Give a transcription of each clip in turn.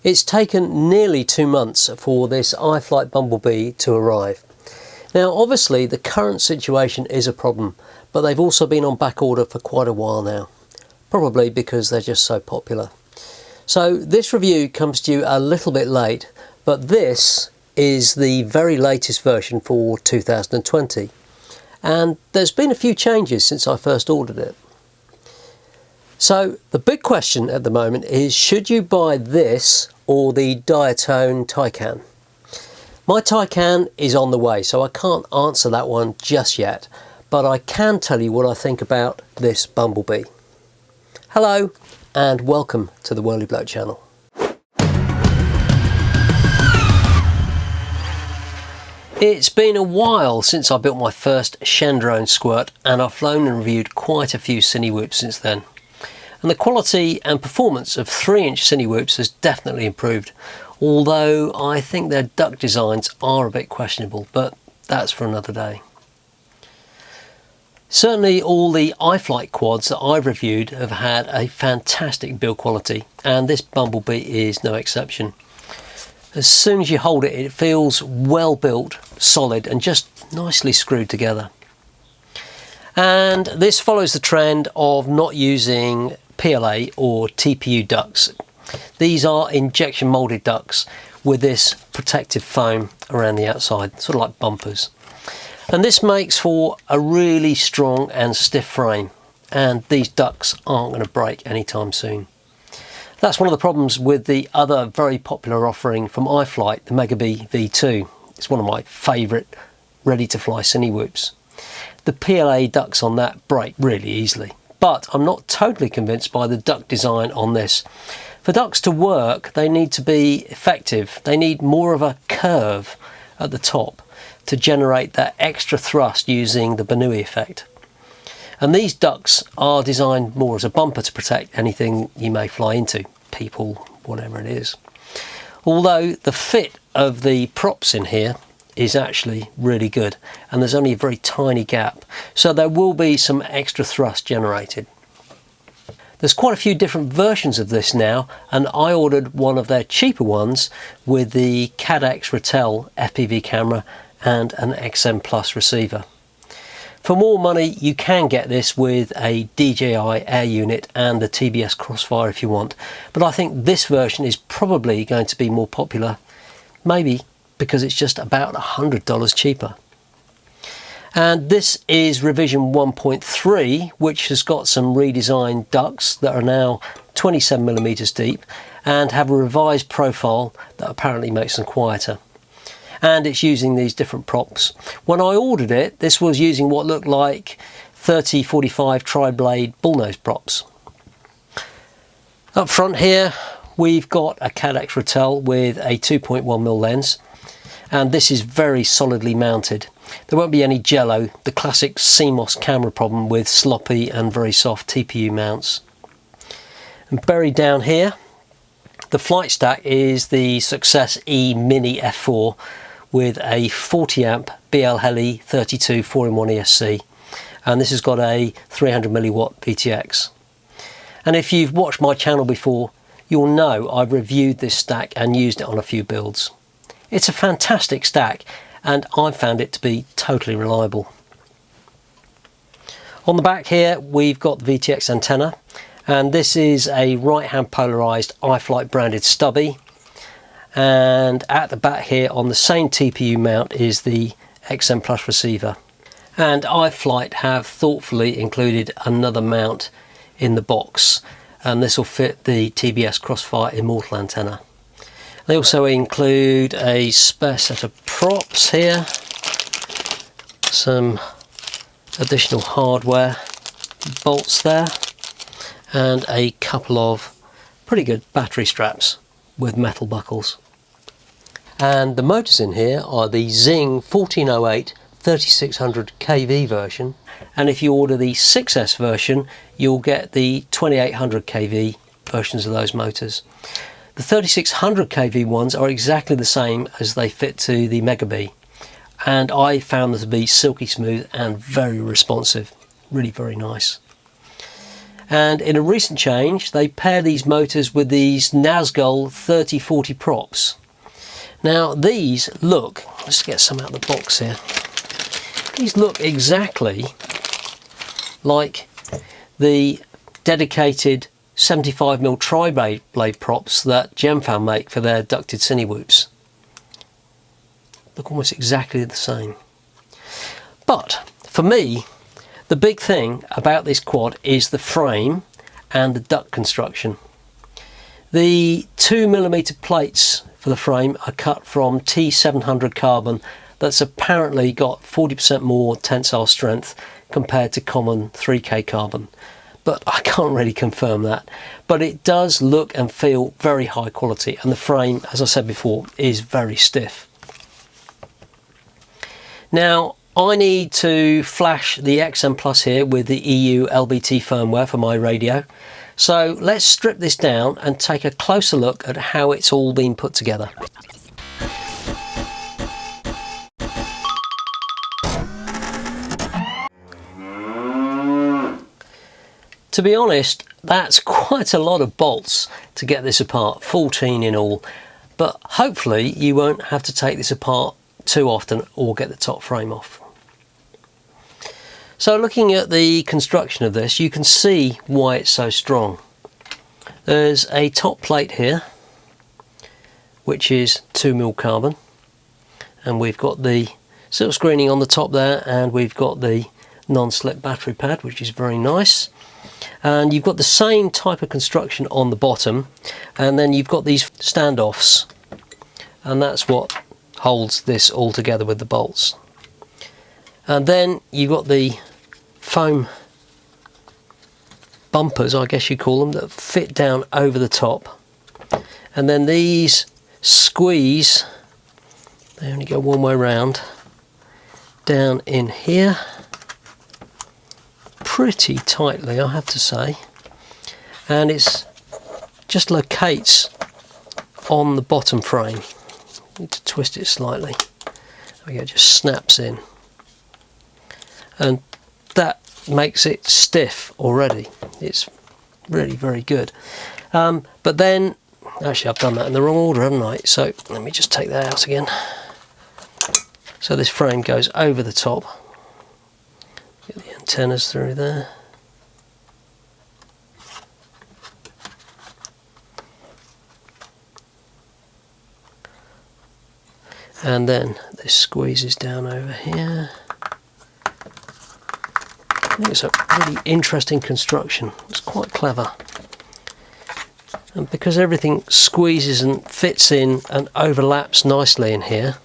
It's taken nearly 2 months for this iFlight BumbleBee to arrive. Now obviously the current situation is a problem, but they've also been on back order for quite a while now, probably because they're just so popular. So this review comes to you a little bit late, but this is the very latest version for 2020, and there's been a few changes since I first ordered it. So the big question at the moment is, should you buy this or the Diatone Taycan? My Taycan is on the way, so I can't answer that one just yet, but I can tell you what I think about this BumbleBee. Hello and welcome to the Whirly Bloke channel. It's been a while since I built my first Shen drone squirt, and I've flown and reviewed quite a few Cinewhoops since then. And the quality and performance of 3-inch Cinewhoops has definitely improved, although I think their duct designs are a bit questionable, but that's for another day. Certainly all the iFlight quads that I've reviewed have had a fantastic build quality, and this BumbleBee is no exception. As soon as you hold it, it feels well built, solid and just nicely screwed together. And this follows the trend of not using PLA or TPU ducts. These are injection molded ducts with this protective foam around the outside, sort of like bumpers. And this makes for a really strong and stiff frame, and these ducts aren't going to break anytime soon. That's one of the problems with the other very popular offering from iFlight, the MegaBee V2. It's one of my favourite ready-to-fly Cinewhoops. The PLA ducts on that break really easily, but I'm not totally convinced by the duct design on this. For ducts to work, they need to be effective. They need more of a curve at the top to generate that extra thrust using the Bernoulli effect. And these ducts are designed more as a bumper to protect anything you may fly into, people, whatever it is. Although the fit of the props in here is actually really good, and there's only a very tiny gap, so there will be some extra thrust generated. There's quite a few different versions of this now, and I ordered one of their cheaper ones with the Caddx Ratel FPV camera and an XM Plus receiver. For more money you can get this with a DJI air unit and the TBS Crossfire if you want, but I think this version is probably going to be more popular, maybe because it's just about $100 cheaper. And this is revision 1.3, which has got some redesigned ducts that are now 27mm deep and have a revised profile that apparently makes them quieter. And it's using these different props. When I ordered it, this was using what looked like 30-45 tri-blade bullnose props. Up front here we've got a Caddx Ratel with a 2.1mm lens, and this is very solidly mounted. There won't be any jello, the classic CMOS camera problem with sloppy and very soft TPU mounts. And buried down here, the flight stack is the Success E Mini F4 with a 40 amp BL Heli 32 4-in-1 ESC, and this has got a 300mW VTX. And if you've watched my channel before, you'll know I've reviewed this stack and used it on a few builds. It's a fantastic stack, and I've found it to be totally reliable. On the back here we've got the VTX antenna, and this is a right hand polarized iFlight branded stubby, and at the back here on the same TPU mount is the XM Plus receiver. And iFlight have thoughtfully included another mount in the box, and this will fit the TBS Crossfire Immortal antenna. They also include a spare set of props here, some additional hardware, bolts there, and a couple of pretty good battery straps with metal buckles. And the motors in here are the XING 1408 3600 kV version, and if you order the 6S version you'll get the 2800 kV versions of those motors. The 3600 kV ones are exactly the same as they fit to the MegaBee, and I found them to be silky smooth and very responsive, really very nice. And in a recent change, they pair these motors with these Nazgul 3040 props. Now these look, let's get some out of the box here. These look exactly like the dedicated 75mm tri-blade props that Gemfan make for their ducted Cinewhoops. Look almost exactly the same. But for me, the big thing about this quad is the frame and the duct construction. The 2mm plates for the frame are cut from T700 carbon that's apparently got 40% more tensile strength compared to common 3K carbon. But I can't really confirm that. But it does look and feel very high quality, and the frame, as I said before, is very stiff. Now, I need to flash the XM Plus here with the EU LBT firmware for my radio. So let's strip this down and take a closer look at how it's all been put together. To be honest, that's quite a lot of bolts to get this apart, 14 in all, but hopefully you won't have to take this apart too often or get the top frame off. So looking at the construction of this, you can see why it's so strong. There's a top plate here, which is 2mm carbon, and we've got the silk screening on the top there, and we've got the non-slip battery pad, which is very nice. And you've got the same type of construction on the bottom, and then you've got these standoffs, and that's what holds this all together with the bolts. And then you've got the foam bumpers, I guess you call them, that fit down over the top, and then these squeeze, they only go one way round, down in here pretty tightly, I have to say, and it's just locates on the bottom frame. Need to twist it slightly. There we go, just snaps in, and that makes it stiff already. It's really very good. But then, actually I've done that in the wrong order, haven't I? So let me just take that out again. So this frame goes over the top. Get the antennas through there. And then this squeezes down over here. I think it's a really interesting construction. It's quite clever. And because everything squeezes and fits in and overlaps nicely in here,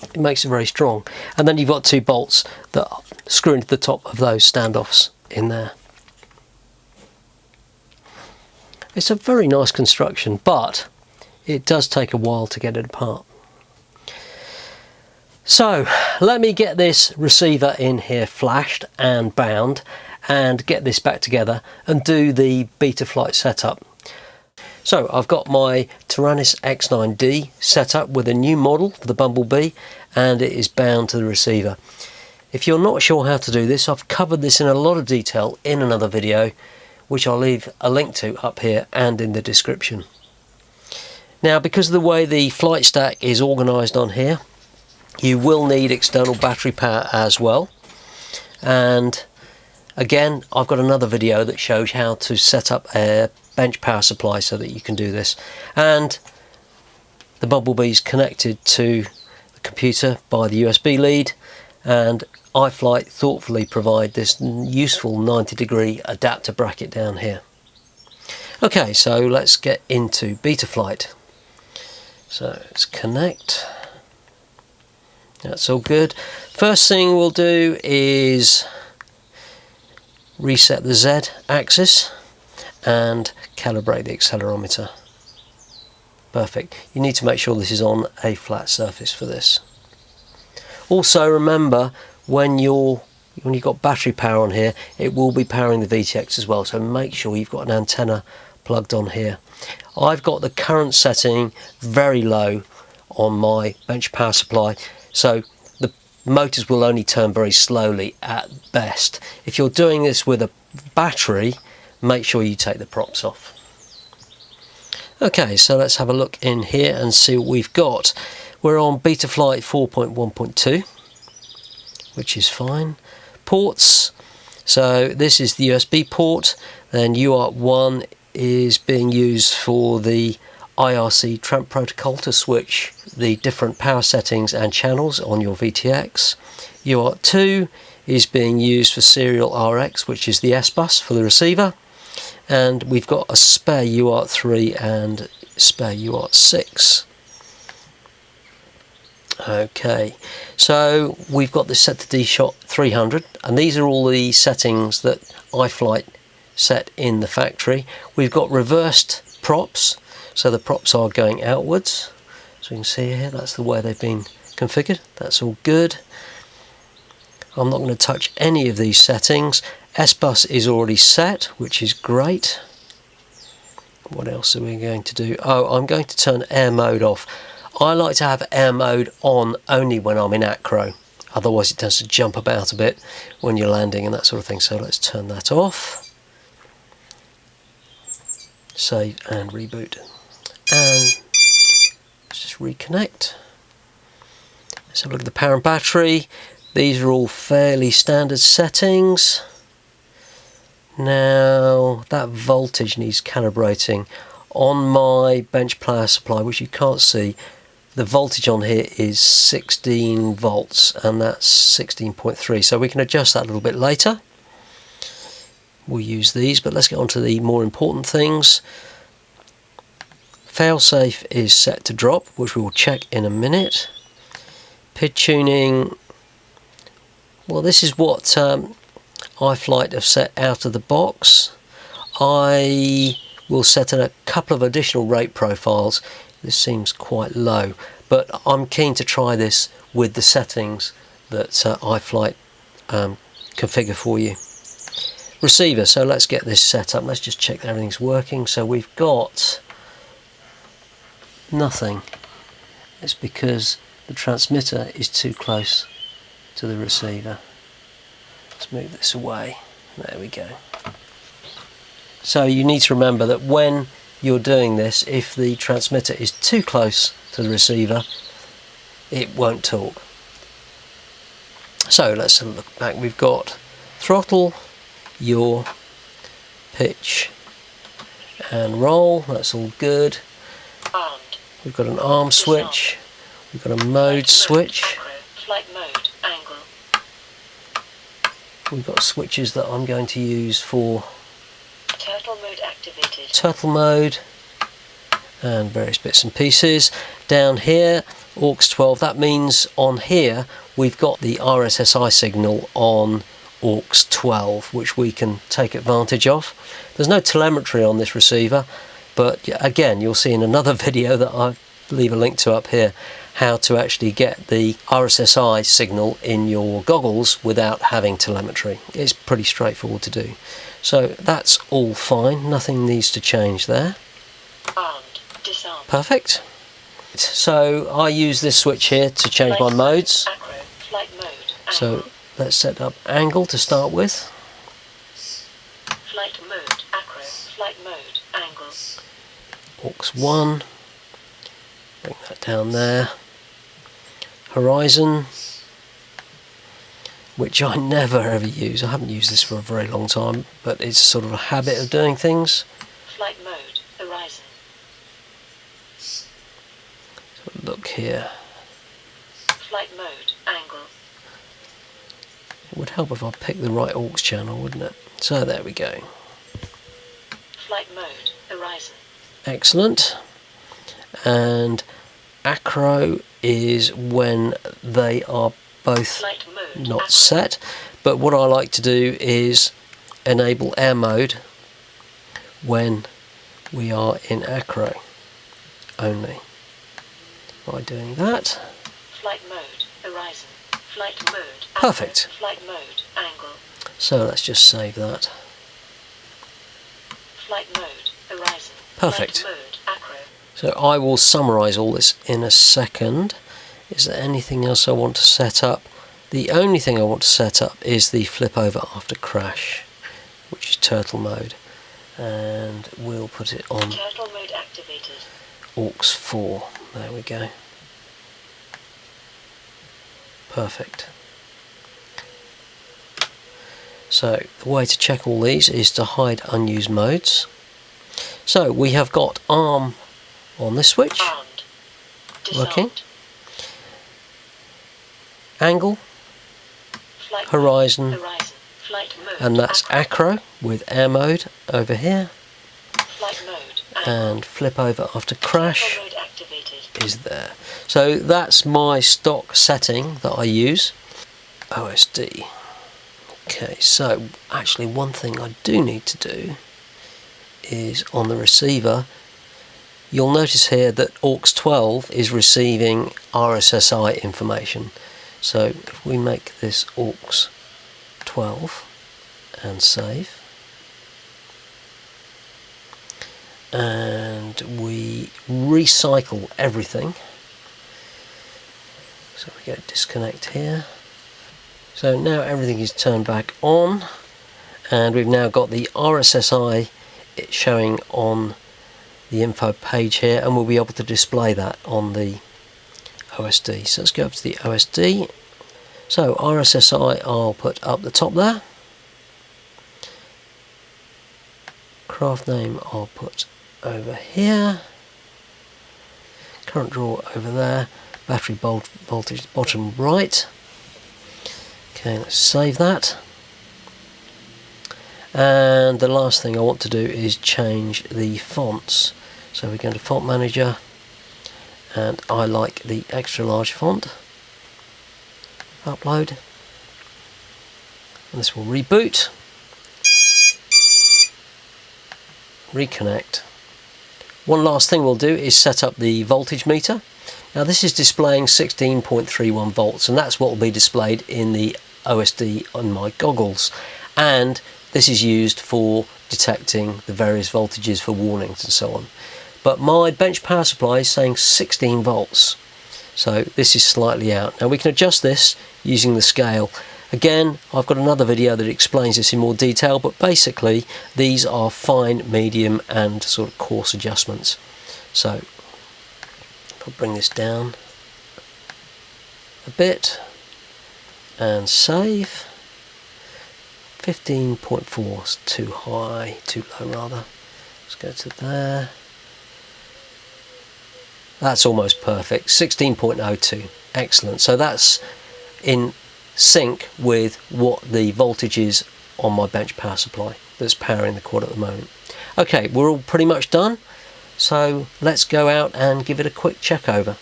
it makes it very strong. And then you've got two bolts that screw into the top of those standoffs in there. It's a very nice construction, but it does take a while to get it apart. So let me get this receiver in here flashed and bound and get this back together and do the BetaFlight setup. So I've got my Taranis X9D set up with a new model for the BumbleBee, and it is bound to the receiver. If you're not sure how to do this, I've covered this in a lot of detail in another video, which I'll leave a link to up here and in the description. Now, because of the way the flight stack is organised on here, you will need external battery power as well. And again, I've got another video that shows how to set up a bench power supply so that you can do this. And the BumbleBee is connected to the computer by the USB lead, and iFlight thoughtfully provide this useful 90-degree adapter bracket down here. Okay, so let's get into BetaFlight. So let's connect. That's all good. First thing we'll do is reset the Z axis and calibrate the accelerometer. Perfect. You need to make sure this is on a flat surface for this. Also remember, when you've got battery power on here, it will be powering the VTX as well, so make sure you've got an antenna plugged on here. I've got the current setting very low on my bench power supply, so the motors will only turn very slowly at best. If you're doing this with a battery, make sure you take the props off. Okay, so let's have a look in here and see what we've got. We're on BetaFlight 4.1.2, which is fine. Ports, so this is the USB port, then UART1 is being used for the IRC tramp protocol to switch the different power settings and channels on your VTX. UART2 is being used for serial RX, which is the S-bus for the receiver. And we've got a spare UART3 and spare UART6. Okay, so we've got this set to D-Shot 300, and these are all the settings that iFlight set in the factory. We've got reversed props, so the props are going outwards. So you can see here, that's the way they've been configured. That's all good. I'm not going to touch any of these settings. S-bus is already set, which is great. What else are we going to do? Oh, I'm going to turn air mode off. I like to have air mode on only when I'm in acro. Otherwise it tends to jump about a bit when you're landing and that sort of thing. So let's turn that off. Save and reboot. And let's just reconnect. Let's have a look at the power and battery. These are all fairly standard settings. Now that voltage needs calibrating. On my bench power supply, which you can't see, the voltage on here is 16 volts and that's 16.3, so we can adjust that a little bit later. We'll use these, but let's get on to the more important things. Failsafe is set to drop, which we will check in a minute. PID tuning, well, this is what iFlight have set out of the box. I will set in a couple of additional rate profiles. This seems quite low, but I'm keen to try this with the settings that iFlight configure for you. Receiver, so let's get this set up. Let's just check that everything's working. So we've got nothing. It's because the transmitter is too close to the receiver. Let's move this away. There we go. So you need to remember that when you're doing this, if the transmitter is too close to the receiver, it won't talk. So let's have a look back. We've got throttle, yaw, pitch and roll. That's all good. We've got an arm switch. We've got a mode switch. Flight mode, angle. We've got switches that I'm going to use for Turtle mode activated. turtle mode and various bits and pieces. Down here, aux 12, that means on here we've got the RSSI signal on aux 12, which we can take advantage of. There's no telemetry on this receiver, but again, you'll see in another video that I'll leave a link to up here how to actually get the RSSI signal in your goggles without having telemetry. It's pretty straightforward to do. So that's all fine, nothing needs to change there. Armed, disarmed. Perfect. So I use this switch here to change my modes. Acro, flight mode, angle. So let's set up angle to start with. Flight mode, acro, flight mode, angle. aux 1. Bring that down there. Horizon, which I never ever use. I haven't used this for a very long time, but it's sort of a habit of doing things. Flight mode, horizon. So look here. Flight mode, angle. It would help if I picked the right aux channel, wouldn't it? So there we go. Flight mode, horizon. Excellent. And acro is when they are both Flight mode, not acro. set, but what I like to do is enable air mode when we are in acro only. By doing that, Flight mode, horizon. Flight mode, acro. Perfect. Flight mode, angle. So let's just save that. Flight mode, horizon. Perfect. Flight mode, acro. So I will summarize all this in a second. Is there anything else I want to set up? The only thing I want to set up is the flip over after crash. which is turtle mode, and we'll put it on Turtle mode activated. aux 4. There we go. Perfect. So the way to check all these is to hide unused modes. So we have got arm on this switch, Armed. working, Disarmed. angle, Flight horizon, Horizon. Flight mode. and that's acro with air mode over here, Flight mode. and flip over after crash Turtle mode activated. is there. So that's my stock setting that I use. OSD. Okay, so actually one thing I do need to do is on the receiver, you'll notice here that aux 12 is receiving RSSI information. So if we make this aux 12 and save, and we recycle everything, so we go disconnect here. So now everything is turned back on, and we've now got the RSSI showing on the info page here, and we'll be able to display that on the OSD. So let's go up to the OSD. So RSSI I'll put up the top there. Craft name I'll put over here. Current draw over there. Battery voltage bottom right. Okay, let's save that. And the last thing I want to do is change the fonts. So we're going to font manager, and I like the extra large font. Upload. And this will reboot. Reconnect. One last thing we'll do is set up the voltage meter. Now this is displaying 16.31 volts, and that's what will be displayed in the OSD on my goggles, and this is used for detecting the various voltages for warnings and so on. But my bench power supply is saying 16 volts, so this is slightly out. Now we can adjust this using the scale. Again, I've got another video that explains this in more detail, but basically these are fine, medium and sort of coarse adjustments. So if I bring this down a bit and save. 15.4 is too high, too low rather. Let's go to there. That's almost perfect. 16.02, excellent. So that's in sync with what the voltage is on my bench power supply that's powering the quad at the moment. Okay, we're all pretty much done. So let's go out and give it a quick check over.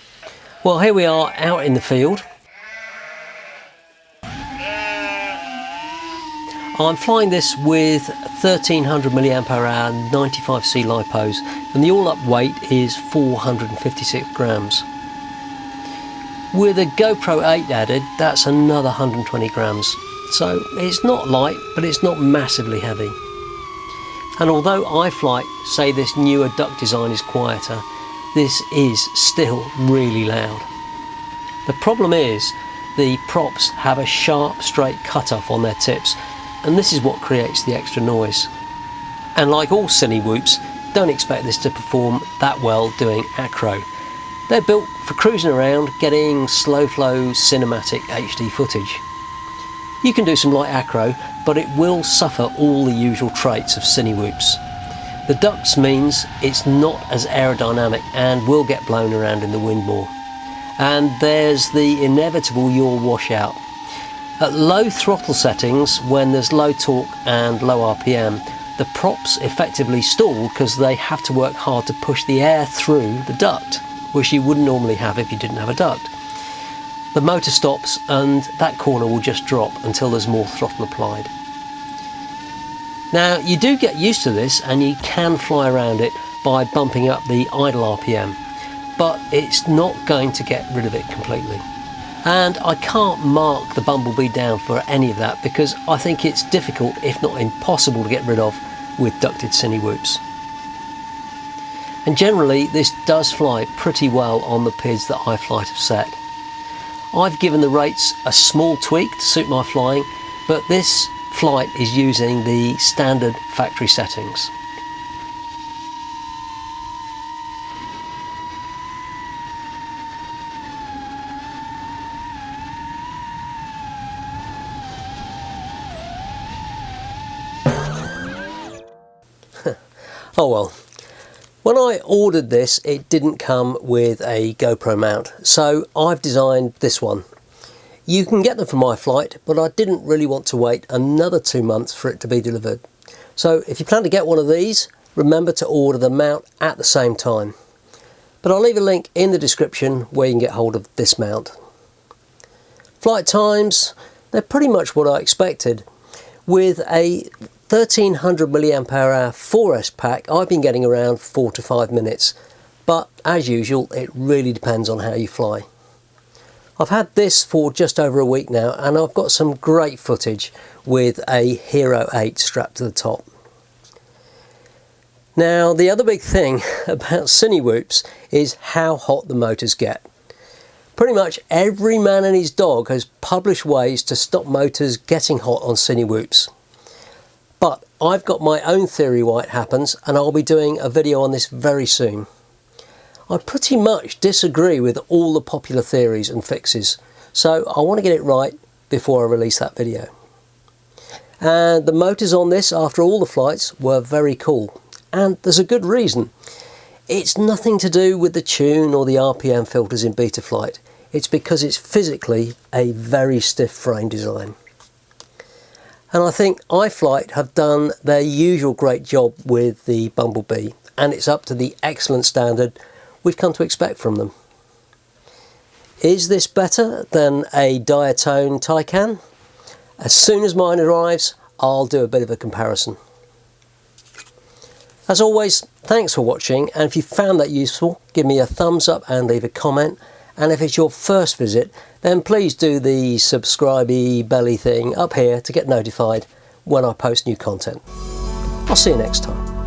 Well, here we are out in the field. I'm flying this with 1300 mAh 95C lipos, and the all-up weight is 456 grams. With a GoPro 8 added, that's another 120 grams. So it's not light, but it's not massively heavy. And although iFlight say this newer duct design is quieter, this is still really loud. The problem is the props have a sharp, straight cutoff on their tips, and this is what creates the extra noise. And like all Cinewhoops, don't expect this to perform that well doing acro. They're built for cruising around, getting slow flow cinematic HD footage. You can do some light acro, but it will suffer all the usual traits of Cinewhoops. The ducts means it's not as aerodynamic and will get blown around in the wind more. And there's the inevitable yaw washout. At low throttle settings, when there's low torque and low RPM, the props effectively stall because they have to work hard to push the air through the duct, which you wouldn't normally have if you didn't have a duct. The motor stops and that corner will just drop until there's more throttle applied. Now you do get used to this and you can fly around it by bumping up the idle RPM, but it's not going to get rid of it completely. And I can't mark the BumbleBee down for any of that because I think it's difficult, if not impossible, to get rid of with ducted Cinewhoops. And generally this does fly pretty well on the PIDs that iFlight have set. I've given the rates a small tweak to suit my flying, but this flight is using the standard factory settings. Oh well. When I ordered this, it didn't come with a GoPro mount, so I've designed this one. You can get them from iFlight, but I didn't really want to wait another 2 months for it to be delivered. So if you plan to get one of these, remember to order the mount at the same time. But I'll leave a link in the description where you can get hold of this mount. Flight times, they're pretty much what I expected. With a 1300 mAh 4S pack, I've been getting around 4 to 5 minutes, but as usual, it really depends on how you fly. I've had this for just over a week now, and I've got some great footage with a Hero 8 strapped to the top. Now, the other big thing about Cinewhoops is how hot the motors get. Pretty much every man and his dog has published ways to stop motors getting hot on Cinewhoops. But I've got my own theory why it happens, and I'll be doing a video on this very soon. I pretty much disagree with all the popular theories and fixes, so I want to get it right before I release that video. And the motors on this, after all the flights, were very cool, and there's a good reason. It's nothing to do with the tune or the RPM filters in BetaFlight. It's because it's physically a very stiff frame design. And I think iFlight have done their usual great job with the BumbleBee, and it's up to the excellent standard we've come to expect from them. Is this better than a diatone Taycan? As soon as mine arrives, I'll do a bit of a comparison. As always, thanks for watching, and if you found that useful, give me a thumbs up and leave a comment. And if it's your first visit, then please do the subscribe-y belly thing up here to get notified when I post new content. I'll see you next time.